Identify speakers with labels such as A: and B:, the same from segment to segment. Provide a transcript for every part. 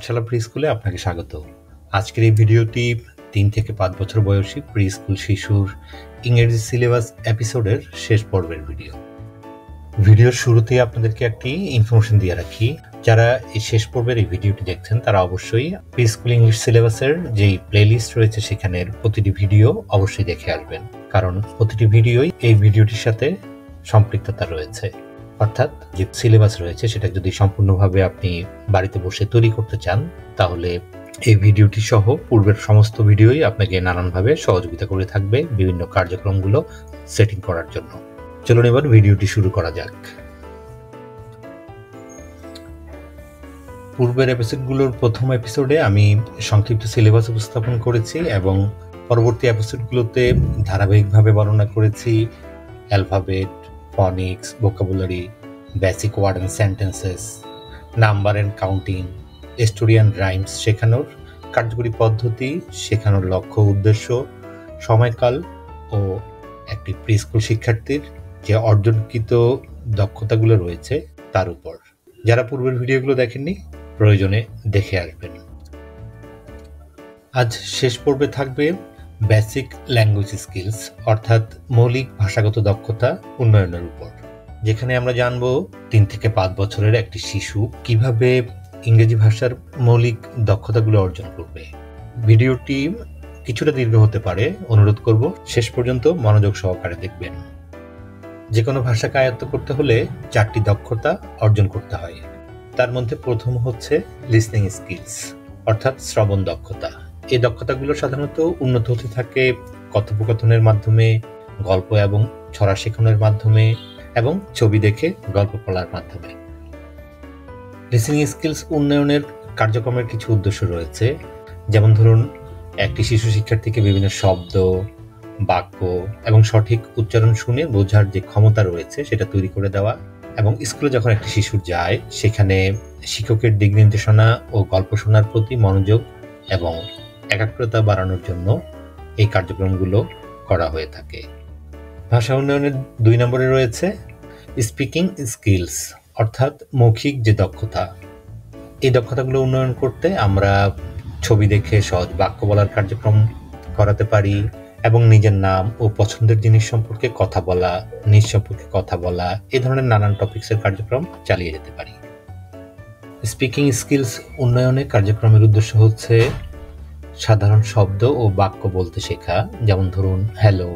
A: পাঠশালা pre স্কুলে আপনাকে স্বাগত। আজকের এই ভিডিওটি ৩ থেকে ৫ বছর বয়সী প্রি স্কুল শিশুর ইংরেজি সিলেবাস এপিসোডের শেষ পর্বের ভিডিও। ভিডিওর শুরুতেই আপনাদেরকে একটি ইনফরমেশন দিয়ে রাখি, যারা এই শেষ পর্বের এই ভিডিওটি দেখছেন তারা অবশ্যই প্রি স্কুল ইংলিশ সিলেবাসের যেই প্লেলিস্ট রয়েছে সেখানের প্রতিটি ভিডিও অবশ্যই দেখে আসবেন, কারণ প্রতিটি ভিডিওই এই ভিডিওটির সাথে সম্পৃক্ততা রয়েছে। অর্থাৎ যে সিলেবাস রয়েছে সেটা যদি সম্পূর্ণভাবে আপনি বাড়িতে বসে তৈরি করতে চান, তাহলে এই ভিডিওটি সহ পূর্বের সমস্ত ভিডিওই আপনাকে নানানভাবে সহযোগিতা করে থাকবে বিভিন্ন কার্যক্রমগুলো সেটিং করার জন্য। চলুন এবার ভিডিওটি শুরু করা যাক। পূর্বের এপিসোডগুলোর প্রথম এপিসোডে আমি সংক্ষিপ্ত সিলেবাস উপস্থাপন করেছি এবং পরবর্তী এপিসোডগুলোতে ধারাবাহিকভাবে বর্ণনা করেছি alphabet, phonics, vocabulary, basic word and sentences, number and counting, story and rhymes শেখানোর কার্যকরী পদ্ধতি, শেখানোর লক্ষ্য উদ্দেশ্য, সময়কাল ও একটি প্রি স্কুল শিক্ষার্থীর যে অর্জনকৃত দক্ষতাগুলো রয়েছে তার উপর। যারা পূর্বের ভিডিওগুলো দেখেননি প্রয়োজনে দেখে আসবেন। আজ শেষ পর্বে থাকবে বেসিক ল্যাঙ্গুয়েজ স্কিলস অর্থাৎ মৌলিক ভাষাগত দক্ষতা উন্নয়নের উপর, যেখানে আমরা জানব ৩ থেকে ৫ বছরের একটি শিশু কিভাবে ইংরেজি ভাষার মৌলিক দক্ষতাগুলো অর্জন করবে। ভিডিওটি কিছুটা দীর্ঘ হতে পারে, অনুরোধ করব শেষ পর্যন্ত মনোযোগ সহকারে দেখবেন। যে কোনো ভাষাকে আয়ত্ত করতে হলে 4টি দক্ষতা অর্জন করতে হয়। তার মধ্যে প্রথম হচ্ছে লিসনিং স্কিলস অর্থাৎ শ্রবণ দক্ষতা। এই দক্ষতাগুলো সাধারণত উন্নত হতে থাকে কথোপকথনের মাধ্যমে, গল্প এবং ছড়া শেখানোর মাধ্যমে এবং ছবি দেখে গল্প পড়ার মাধ্যমে। লিসনিং স্কিলস উন্নয়নের কার্যক্রমের কিছু উদ্দেশ্য রয়েছে, যেমন ধরুন একটি শিশু শিক্ষার্থীকে বিভিন্ন শব্দ, বাক্য এবং সঠিক উচ্চারণ শুনে বোঝার যে ক্ষমতা রয়েছে সেটা তৈরি করে দেওয়া, এবং স্কুলে যখন একটি শিশু যায় সেখানে শিক্ষকের দিক নির্দেশনা ও গল্প শোনার প্রতি মনোযোগ এবং একাগ্রতা বাড়ানোর জন্য এই কার্যক্রমগুলো করা হয়ে থাকে। ভাষা উন্নয়নের 2 নম্বরে রয়েছে স্পিকিং স্কিলস অর্থাৎ মৌখিক যে দক্ষতা। এই দক্ষতাগুলো উন্নয়ন করতে আমরা ছবি দেখে সহজ বাক্য বলার কার্যক্রম করাতে পারি এবং নিজের নাম ও পছন্দের জিনিস সম্পর্কে কথা বলা, নিজ সম্পর্কে কথা বলা, এই ধরনের নানান টপিক্সের কার্যক্রম চালিয়ে যেতে পারি। স্পিকিং স্কিলস উন্নয়নের কার্যক্রমের উদ্দেশ্য হচ্ছে সাধারণ শব্দ ও বাক্য বলতে শেখা, যেমন ধরুন hello,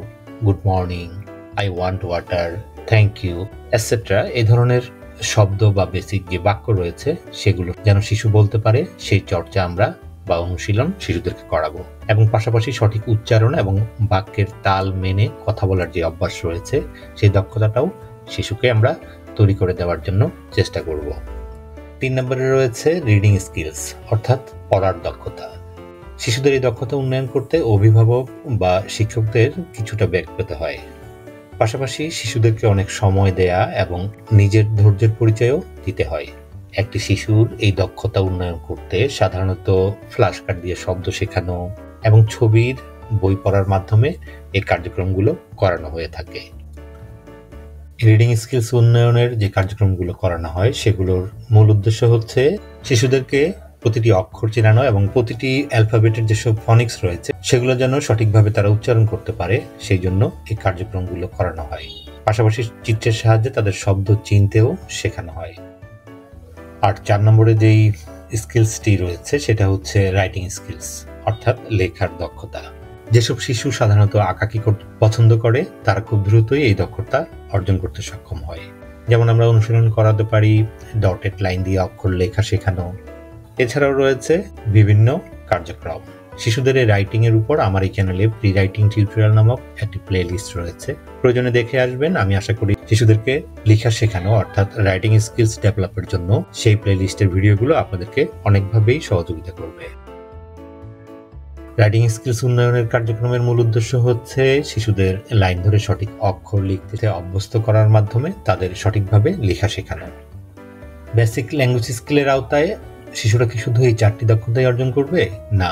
A: good morning, I want water, thank you etcetera. এই ধরনের শব্দ বা বেসিক যে বাক্য রয়েছে সেগুলো যেন শিশু বলতে পারে সেই চর্চা আমরা বা অনুশীলন শিশুদেরকে করাবো, এবং পাশাপাশি সঠিক উচ্চারণ এবং বাক্যের তাল মেনে কথা বলার যে অভ্যাস রয়েছে সেই দক্ষতাটাও শিশুকে আমরা তৈরি করে দেওয়ার জন্য চেষ্টা করব। 3 নম্বরে রয়েছে রিডিং স্কিলস অর্থাৎ পড়ার দক্ষতা। শিশুদের এই দক্ষতা উন্নয়ন করতে অভিভাবক বা শিক্ষকদের কিছুটা ব্যাক পেতে হয়, পাশাপাশি শিশুদেরকে অনেক সময় দেয়া এবং নিজের ধৈর্যের পরিচয়ও দিতে হয়। একটি শিশুর এই দক্ষতা উন্নয়ন করতে সাধারণত ফ্ল্যাশ কার্ড দিয়ে শব্দ শেখানো এবং ছবির বই পড়ার মাধ্যমে এই কার্যক্রমগুলো করানো হয়ে থাকে। রিডিং স্কিলস উন্নয়নের যে কার্যক্রমগুলো করানো হয় সেগুলোর মূল উদ্দেশ্য হচ্ছে শিশুদেরকে প্রতিটি অক্ষর চেনানো এবং প্রতিটি অ্যালফাবেটের যেসব ফনিক্স রয়েছে সেগুলো যেন সঠিকভাবে তারা উচ্চারণ করতে পারে, সেই জন্য এই কার্যক্রমগুলো করানো হয়। পাশাপাশি চিত্রের সাহায্যে তাদের শব্দ চিনতেও শেখানো হয়। আর 4 নম্বরে যেই স্কিলসটি রয়েছে সেটা হচ্ছে রাইটিং স্কিলস অর্থাৎ লেখার দক্ষতা। যেসব শিশু সাধারণত আঁকাআঁকি করতে পছন্দ করে তারা খুব দ্রুতই এই দক্ষতা অর্জন করতে সক্ষম হয়। যেমন আমরা অনুশীলন করাতে পারি ডটেড লাইন দিয়ে অক্ষর লেখা শেখানো। এছাড়াও রয়েছে বিভিন্ন কার্যক্রম। শিশুদের এই রাইটিং এর উপর আমার এই চ্যানেলে প্রি রাইটিং টিউটোরিয়াল নামক একটি প্লে লিস্ট রয়েছে, প্রয়োজনে দেখে আসবেন। আমি আশা করি শিশুদেরকে লেখা শেখানো অর্থাৎ রাইটিং স্কিলস ডেভেলপের জন্য সেই প্লে লিস্টের ভিডিওগুলো আপনাদেরকে অনেকভাবেই সহযোগিতা করবে। রাইটিং স্কিলস উন্নয়নের কার্যক্রমের মূল উদ্দেশ্য হচ্ছে শিশুদের লাইন ধরে সঠিক অক্ষর লিখতে অভ্যস্ত করার মাধ্যমে তাদের সঠিকভাবে লেখা শেখানো। বেসিক ল্যাঙ্গুয়েজ স্কিলের আওতায় শিশুরা কি শুধু এই 4টি দক্ষতাই অর্জন করবে? না,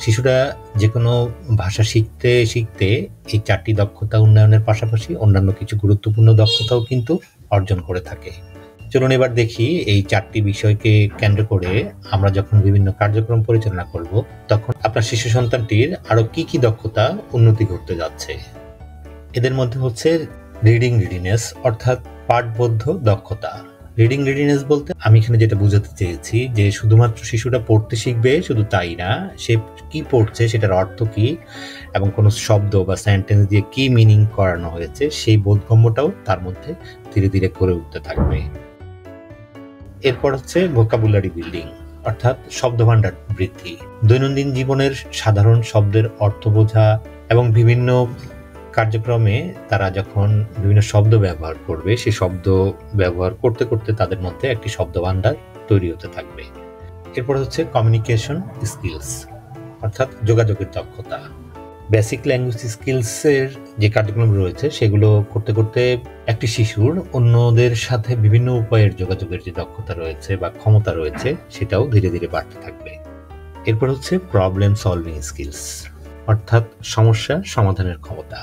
A: শিশুরা যে কোনো ভাষা শিখতে শিখতে এই 4টি দক্ষতা উন্নয়নের পাশাপাশি অন্যান্য কিছু গুরুত্বপূর্ণ দক্ষতাও কিন্তু অর্জন করে থাকে। চলুন এবার দেখি এই 4টি বিষয়কে কেন্দ্র করে আমরা যখন বিভিন্ন কার্যক্রম পরিচালনা করব তখন আপনার শিশু সন্তানটির আরো কি কি দক্ষতা উন্নতি ঘটতে যাচ্ছে। এদের মধ্যে হচ্ছে রিডিং রিডিনেস অর্থাৎ পাঠবোধ্য দক্ষতা। রিডিং রিডিনেস বলতে আমি এখানে যেটা বোঝাতে চেয়েছি যে শুধুমাত্র শিশুটা পড়তে শিখবে শুধু তাই না, সে কি পড়ছে সেটার অর্থ কি এবং কোনো শব্দ বা সেন্টেন্স দিয়ে কি মিনিং করানো হয়েছে সেই বোধগম্যটাও তার মধ্যে ধীরে ধীরে করে উঠতে থাকবে। এরপর হচ্ছে ভোকাবুলারি বিল্ডিং অর্থাৎ শব্দভাণ্ডার বৃদ্ধি। দৈনন্দিন জীবনের সাধারণ শব্দের অর্থ বোঝা এবং বিভিন্ন কার্যক্রমে তারা যখন বিভিন্ন শব্দ ব্যবহার করবে সেই শব্দ ব্যবহার করতে করতে তাদের মধ্যে একটি শব্দভাণ্ডার তৈরি হতে থাকবে। এরপর হচ্ছে কমিউনিকেশন স্কিলস অর্থাৎ যোগাযোগের দক্ষতা। বেসিক ল্যাঙ্গুয়েজ স্কিলসের যে কার্যক্রম রয়েছে সেগুলো করতে করতে একটি শিশুর অন্যদের সাথে বিভিন্ন উপায়ের যোগাযোগের যে দক্ষতা রয়েছে বা ক্ষমতা রয়েছে সেটাও ধীরে ধীরে বাড়তে থাকবে। এরপর হচ্ছে প্রবলেম সলভিং স্কিলস অর্থাৎ সমস্যা সমাধানের ক্ষমতা।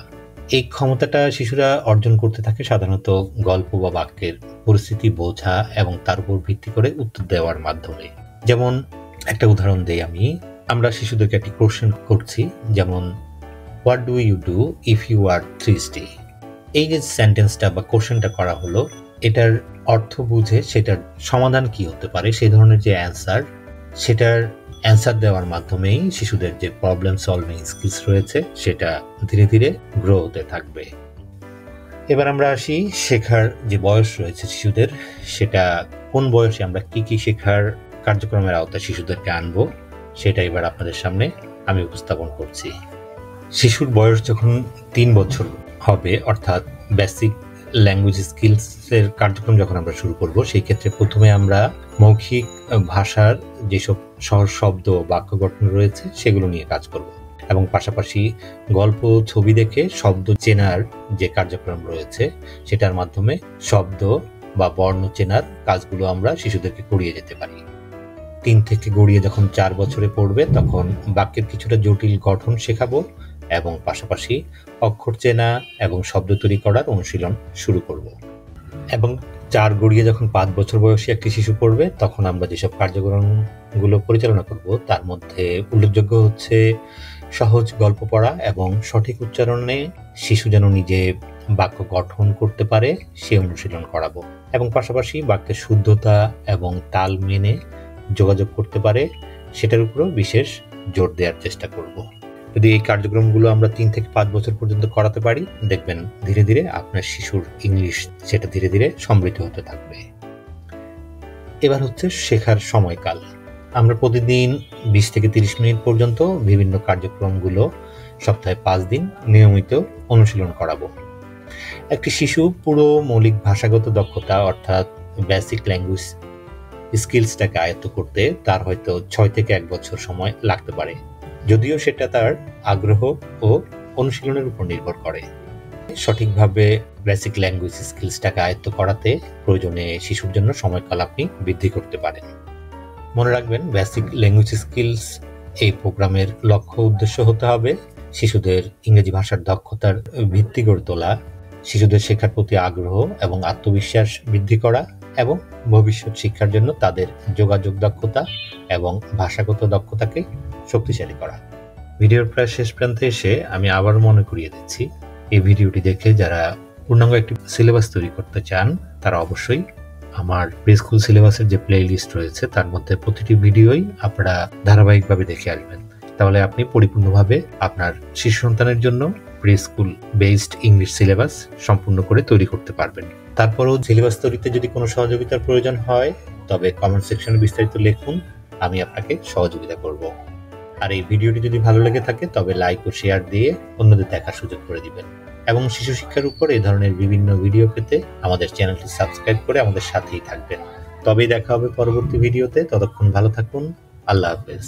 A: এই ক্ষমতাটা শিশুরা অর্জন করতে থাকে সাধারণত গল্প বা বাক্যের পরিস্থিতি বোঝা এবং তার উপর ভিত্তি করে উত্তর দেওয়ার মাধ্যমে। যেমন একটা উদাহরণ দেই আমরা শিশুদেরকে একটি কোশ্চেন করছি, যেমন what do you do if you are thirsty. এই যে সেন্টেন্সটা বা কোশ্চেনটা করা হলো এটার অর্থ বুঝে সেটার সমাধান কি হতে পারে সেই ধরনের যে সেটার অ্যান্সার দেওয়ার মাধ্যমেই শিশুদের যে প্রবলেম সলভিং স্কিলস রয়েছে সেটা ধীরে ধীরে গ্রো হতে থাকবে। এবার আমরা আসি শেখার যে বয়স রয়েছে শিশুদের, সেটা কোন বয়সে আমরা কি কি শেখার কার্যক্রমের আওতায় শিশুদেরকে আনবো সেটা এবার আপনাদের সামনে আমি উপস্থাপন করছি। শিশুর বয়স যখন 3 বছর হবে অর্থাৎ বেসিক ল্যাঙ্গুয়েজ স্কিলসের কার্যক্রম যখন আমরা শুরু করব সেই ক্ষেত্রে প্রথমে আমরা মৌখিক ভাষার যেসব সহজ শব্দ বাক্য গঠন রয়েছে সেগুলো নিয়ে কাজ করব এবং পাশাপাশি গল্প ছবি দেখে শব্দ চেনার যে কার্যক্রম রয়েছে সেটার মাধ্যমে শব্দ বা বর্ণ চেনার কাজগুলো আমরা শিশুদেরকে করিয়ে যেতে পারি। 3 থেকে গড়িয়ে যখন 4 বছরে পড়বে তখন বাক্যের কিছুটা জটিল গঠন শেখাবো এবং পাশাপাশি অক্ষর চেনা এবং শব্দ তৈরি করার অনুশীলন শুরু করব। এবং 4 গড়িয়ে যখন 5 বছর বয়সী একটি শিশু পড়বে তখন আমরা যেসব কার্যক্রমগুলো পরিচালনা করব তার মধ্যে উল্লেখযোগ্য হচ্ছে সহজ গল্প পড়া এবং সঠিক উচ্চারণে শিশু যেন নিজে বাক্য গঠন করতে পারে সে অনুশীলন করাবো এবং পাশাপাশি বাক্যের শুদ্ধতা এবং তাল মেনে যোগাযোগ করতে পারে সেটার উপরও বিশেষ জোর দেওয়ার চেষ্টা করব। যদি এই কার্যক্রমগুলো আমরা 3 থেকে 5 বছর পর্যন্ত করাতে পারি দেখবেন ধীরে ধীরে আপনার শিশুর ইংলিশ সেটা ধীরে ধীরে সমৃদ্ধ হতে থাকবে। এবার হচ্ছে শেখার সময়কাল। আমরা প্রতিদিন 20 থেকে 30 মিনিট পর্যন্ত বিভিন্ন কার্যক্রমগুলো সপ্তাহে 5 দিন নিয়মিত অনুশীলন করাবো। একটি শিশু পুরো মৌলিক ভাষাগত দক্ষতা অর্থাৎ বেসিক ল্যাঙ্গুয়েজ স্কিলসটাকে আয়ত্ত করতে তার হয়তো 6 থেকে 1 বছর সময় লাগতে পারে, যদিও সেটা তার আগ্রহ ও অনুশীলনের উপর নির্ভর করে। সঠিকভাবে বেসিক ল্যাঙ্গুয়েজ স্কিলসটাকে আয়ত্ত করাতে প্রয়োজনে শিশুর জন্য সময়কাল আপনি বৃদ্ধি করতে পারেন। মনে রাখবেন বেসিক ল্যাঙ্গুয়েজ স্কিলস এই প্রোগ্রামের লক্ষ্য উদ্দেশ্য হতে হবে শিশুদের ইংরেজি ভাষার দক্ষতার ভিত্তি গড়ে তোলা, শিশুদের শেখার প্রতি আগ্রহ এবং আত্মবিশ্বাস বৃদ্ধি করা এবং ভবিষ্যৎ শিক্ষার জন্য তাদের যোগাযোগ দক্ষতা এবং ভাষাগত দক্ষতাকে শক্তিশালী করা। ভিডিওর প্রায় শেষ প্রান্তে এসে আমি আবার মনে করিয়ে দিচ্ছি এই ভিডিওটি দেখে যারা পূর্ণাঙ্গ একটি সিলেবাস তৈরি করতে চান তারা অবশ্যই আমার প্রি স্কুল সিলেবাসের যে প্লে লিস্ট রয়েছে তার মধ্যে প্রতিটি ভিডিওই আপনারা ধারাবাহিকভাবে দেখে আসবেন, তাহলে আপনি পরিপূর্ণভাবে আপনার শিশু সন্তানের জন্য pre school based English syllabus সম্পূর্ণ করে তৈরি করতে পারবেন। তারপরেও সিলেবাস তৈরিতে যদি কোনো সহযোগিতার প্রয়োজন হয় তবে কমেন্ট সেকশনে বিস্তারিত লিখুন, আমি আপনাকে সহযোগিতা করব। আর এই ভিডিওটি যদি ভালো লেগে থাকে তবে লাইক ও শেয়ার দিয়ে অন্যদের দেখার সুযোগ করে দিবেন এবং শিশু শিক্ষার উপর এই ধরনের বিভিন্ন ভিডিও পেতে আমাদের চ্যানেলটি সাবস্ক্রাইব করে আমাদের সাথেই থাকবেন। তবেই দেখা হবে পরবর্তী ভিডিওতে। ততক্ষণ ভালো থাকুন। আল্লাহ হাফেজ।